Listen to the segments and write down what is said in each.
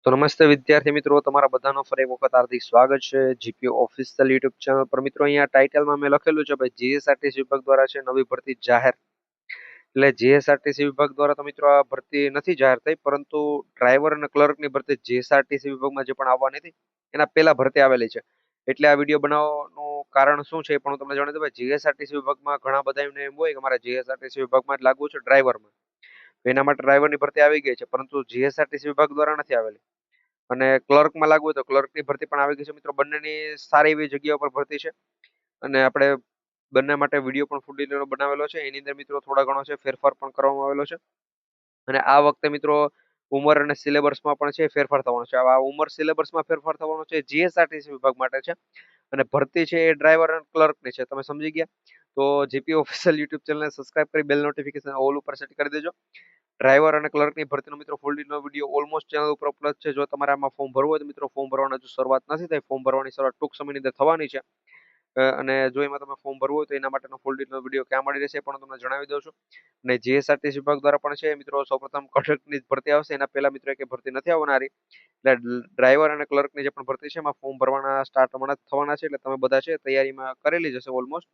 તો નમસ્તે વિદ્યાર્થી મિત્રો, તમારા બધાનો ફરી એક વખત હાર્દિક સ્વાગત છે જીપીઓ ઓફિશિયલ યુટ્યુબ ચેનલ પર. મિત્રો, અહીંયા ટાઇટલમાં મેં લખેલું છે ભાઈ, જીએસઆરટીસી વિભાગ દ્વારા છે નવી ભરતી જાહેર. એટલે જીએસઆરટીસી વિભાગ દ્વારા તો મિત્રો આ ભરતી નથી જાહેર થઈ, પરંતુ ડ્રાઈવર અને ક્લર્કની ભરતી જીએસઆરટીસી વિભાગમાં જે પણ આવવાની હતી એના પહેલા ભરતી આવેલી છે. એટલે આ વિડીયો બનાવવાનું કારણ શું છે એ પણ હું તમને જણાવી દઉં. ભાઈ, જીએસઆરટીસી વિભાગમાં ઘણા બધા એમને એમ હોય કે મારે જીએસઆરટીસી વિભાગમાં જ લાગવું છે ડ્રાઈવરમાં, એના માટે ડ્રાઈવરની ભરતી આવી ગઈ છે, પરંતુ જીએસઆરટીસી વિભાગ દ્વારા નથી આવેલી. અને ક્લર્કમાં લાગવું હોય તો ક્લર્કની ભરતી પણ આવી ગઈ છે. મિત્રો, બંનેની સારી એવી જગ્યા પર ભરતી છે અને આપણે બંને માટે વિડીયો પણ ફૂલ ડિટેલનો બનાવેલો છે. એની અંદર મિત્રો થોડા ઘણો છે ફેરફાર પણ કરવામાં આવેલો છે. અને આ વખતે મિત્રો ઉંમર અને સિલેબસમાં પણ છે ફેરફાર થવાનો છે. આ ઉંમર સિલેબસમાં ફેરફાર થવાનો છે જીએસઆરટીસી વિભાગ માટે છે, અને ભરતી છે એ ડ્રાઈવર અને ક્લર્કની છે. તમે સમજી ગયા? તો જીપી ઓફિશિયલ યુટ્યુબ ચેનલને સબસ્ક્રાઇબ કરી બેલ નોટિફિકેશન ઓલ ઉપર સેટ કરી દેજો. ડ્રાઈવર અને ક્લર્કની ભરતીનો મિત્રો ફૂલ ડિટેલનો વિડીયો ઓલમોસ્ટ ચેનલ ઉપર ઉપલબ્ધ છે. જો તમારે આમાં ફોર્મ ભરવું હોય તો મિત્રો ફોર્મ ભરવાની હજુ શરૂઆત નથી થઈ. ફોર્મ ભરવાની શરૂઆત ટૂંક સમયની અંદર થવાની છે. અને જો એમાં તમે ફોર્મ ભરવું હોય તો એના માટેનો ફૂલ ડિટેલનો વિડીયો ક્યાં મળી રહેશે પણ તમને જણાવી દઉં છું. અને જીએસઆરટીસી વિભાગ દ્વારા પણ છે મિત્રો સૌપ્રથમ કન્ડક્ટરની ભરતી આવશે. એના પહેલા મિત્રો એક ભરતી નથી આવનારી. એટલે ડ્રાઈવર અને ક્લર્કની જે પણ ભરતી છે એમાં ફોર્મ ભરવાના સ્ટાર્ટ હમણાં જ થવાના છે. એટલે તમે બધા છે તૈયારીમાં કરેલી જ હશે ઓલમોસ્ટ.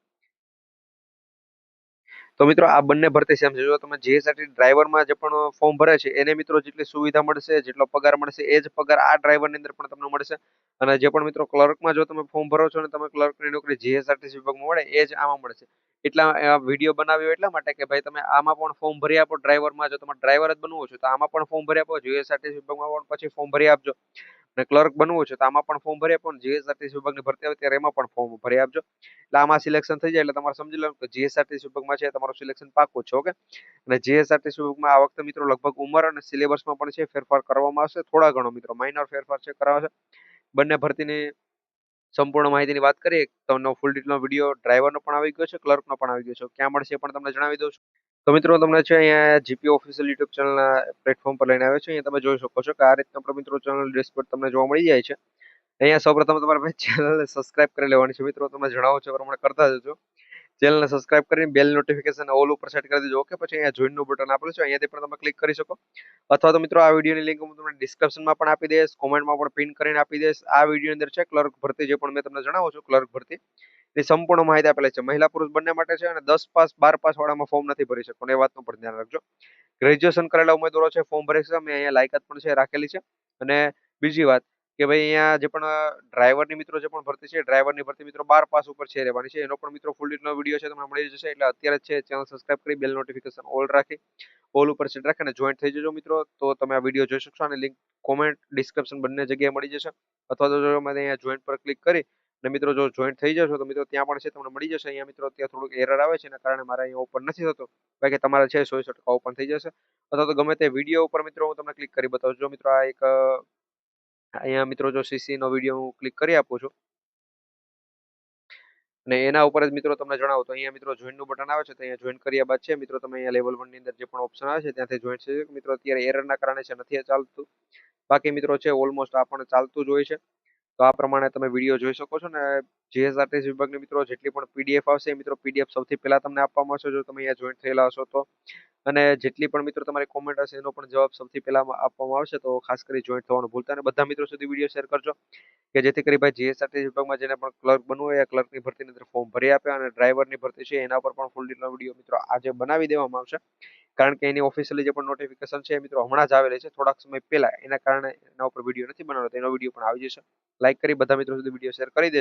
તો મિત્રો આ બંને ભરતી સેમ છે. જો તમે જીએસઆરટી ડ્રાઈવરમાં જે પણ ફોર્મ ભરે છે એને મિત્રો જેટલી સુવિધા મળશે, જેટલો પગાર મળશે, એ જ પગાર આ ડ્રાઈવરની અંદર પણ તમને મળશે. અને જે પણ મિત્રો ક્લર્કમાં જો તમે ફોર્મ ભરો છો અને તમે ક્લર્કની નોકરી જીએસઆરટીસી વિભાગમાં મળે, એ જ આમાં મળશે. એટલા વિડીયો બનાવ્યો એટલા માટે કે ભાઈ તમે આમાં પણ ફોર્મ ભરી આપો. ડ્રાઈવરમાં જો તમારે ડ્રાઈવર જ બનવું છે તો આમાં પણ ફોર્મ ભરી આપો. જીએસઆરટીસી વિભાગમાં પણ પછી ફોર્મ ભરી આપજો. અને ક્લર્ક બનવું છે તો આમાં પણ ફોર્મ ભરી આપો. જીએસઆરટીસી વિભાગની ભરતી આવે ત્યારે એમાં પણ ફોર્મ ભરી આપજો. એટલે આમાં સિલેક્શન થઈ જાય એટલે તમારે સમજી લો કે જીએસઆરટીસી વિભાગમાં છે તમારું સિલેક્શન પાકું છે. ઓકે. અને જીએસઆરટીસી વિભાગમાં આ વખતે મિત્રો લગભગ ઉંમર અને સિલેબસમાં પણ છે ફેરફાર કરવામાં આવશે. થોડા ઘણો મિત્રો માઇનર ફેરફાર છે કરાવશે. બંને ભરતીની સંપૂર્ણ માહિતીની વાત કરીએ તો ફૂલ ડિટેલનો વિડીયો ડ્રાઈવરનો પણ આવી ગયો છે, ક્લર્કનો પણ આવી ગયો છે. ક્યાં મળશે એ પણ તમને જણાવી દઉં છું. તો મિત્રો તમને છે અહીંયા જીપી ઓફિશિયલ યુટ્યુબ ચેનલના પ્લેટફોર્મ પર લઈને આવ્યો છે. અહીંયા તમે જોઈ શકો છો કે આ રીતના આપણે મિત્રો ચેનલ ડેશબોર્ડ તમને જોવા મળી જાય છે. અહીંયા સૌપ્રથમ તમારે ચેનલને સબસ્ક્રાઇબ કરી લેવાની છે. મિત્રો, તમે જણાવો છો એ પ્રમાણે કરતા જજો. ચેનલને સબસ્ક્રાઇબ કરીને બેલ નોટિફિકેશન ઓલ ઉપર સેટ કરી દેજો. ઓકે. પછી અહીંયા જોઈનનું બટન આપેલું છે, અહીંયાથી પણ તમે ક્લિક કરી શકો. અથવા તો મિત્રો આ વિડીયોની લિંક હું તમને ડિસ્ક્રિપ્શનમાં પણ આપી દઈશ, કોમેન્ટમાં પણ પિન કરીને આપી દઈશ. આ વિડીયોની અંદર છે ક્લર્ક ભરતી જે પણ મેં તમને જણાવું છું ક્લર્ક ભરતી એ સંપૂર્ણ માહિતી આપેલી છે. મહિલા પુરુષ બંને માટે છે. અને 10 પાસ 12 પાસ વાળામાં ફોર્મ નથી ભરી શકવાનું, એ વાતનું પણ ધ્યાન રાખજો. ગ્રેજ્યુએશન કરેલા ઉમેદવારો છે ફોર્મ ભરી શકશે. મેં અહીંયા લાયકાત પણ છે રાખેલી છે. અને બીજી વાત કે ભાઈ અહીંયા જે પણ ડ્રાઈવરની મિત્રો જે પણ ભરતી છે, ડ્રાઈવરની ભરતી મિત્રો 12 પાસ ઉપર છે રહેવાની છે. એનો પણ મિત્રો ફૂલ ડિટેલનો વિડીયો છે તમને મળી જશે. એટલે અત્યારે જ છે ચેનલ સબસ્ક્રાઇબ કરી બેલ નોટિફિકેશન ઓલ રાખી ઓલ ઉપર સેટ રાખીને જોઈન્ટ થઈ જજો મિત્રો. તો તમે આ વિડીયો જોઈ શકશો અને લિંક કોમેન્ટ ડિસ્ક્રિપ્શન બંને જગ્યાએ મળી જશે. અથવા તો જો તમે અહીંયા જોઈન્ટ પર ક્લિક કરી અને મિત્રો જો જોઈન્ટ થઈ જશો તો મિત્રો ત્યાં પણ છે તમને મળી જશે. અહીંયા મિત્રો ત્યાં થોડુંક એરર આવે છે એના કારણે મારે અહીંયા ઓપન નથી થતો. બાકી તમારે છે 100% ઓપન થઈ જશે. અથવા તો ગમે તે વિડીયો ઉપર મિત્રો હું તમને ક્લિક કરી બતાવું છું. જો મિત્રો આ એક અહીંયા મિત્રો જો સીસી નો વિડીયો હું ક્લિક કરી આપું છું અને એના ઉપર જ મિત્રો તમને જણાવું તો અહીંયા મિત્રો જોઈન નું બટન આવે છે. તો અહીંયા જોઈન કર્યા બાદ છે મિત્રો તમે અહીંયા લેવલ 1 ની અંદર જે પણ ઓપ્શન આવે છે ત્યાંથી જોઈન છે. મિત્રો અત્યારે એરર ના કારણે છે નથી ચાલતું. બાકી મિત્રો છે ઓલમોસ્ટ આ પણ ચાલતું જ હોય છે. તો આ પ્રમાણે તમે વિડીયો જોઈ શકો છો. ને જીએસઆરટીસી વિભાગની મિત્રો જેટલી પણ પીડીએફ આવશે એ મિત્રો પીડીએફ સૌથી પહેલા તમને આપવામાં આવશે જો તમે અહીંયા જોઈન થયેલા હશો તો. અને જેટલી પણ મિત્રો તમારી કોમેન્ટ હશે એનો પણ જવાબ સૌથી પહેલા આપવામાં આવશે. તો ખાસ કરી જોઈન્ટ થવાનું ભૂલતા નહીં. બધા મિત્રો સુધી વિડીયો શેર કરજો કે જેથી કરી ભાઈ જીએસઆરટીસી વિભાગમાં જેને પણ ક્લર્ક બનવું હોય એ ક્લર્કની ભરતીની અંદર ફોર્મ ભરી આપે. અને ડ્રાઈવરની ભરતી છે એના પર પણ ફૂલ ડિટેલનો વિડીયો મિત્રો આજે બનાવી દેવામાં આવશે. કારણ કે એની ઓફિશિયલી જે પણ નોટિફિકેશન છે મિત્રો હમણાં જ આવેલી છે થોડાક સમય પહેલા, એના કારણે એના ઉપર વિડીયો નથી બનાવતો. એનો વિડીયો પણ આવી જશે. લાઈક કરી બધા મિત્રો સુધી વિડીયો શેર કરી દેજો.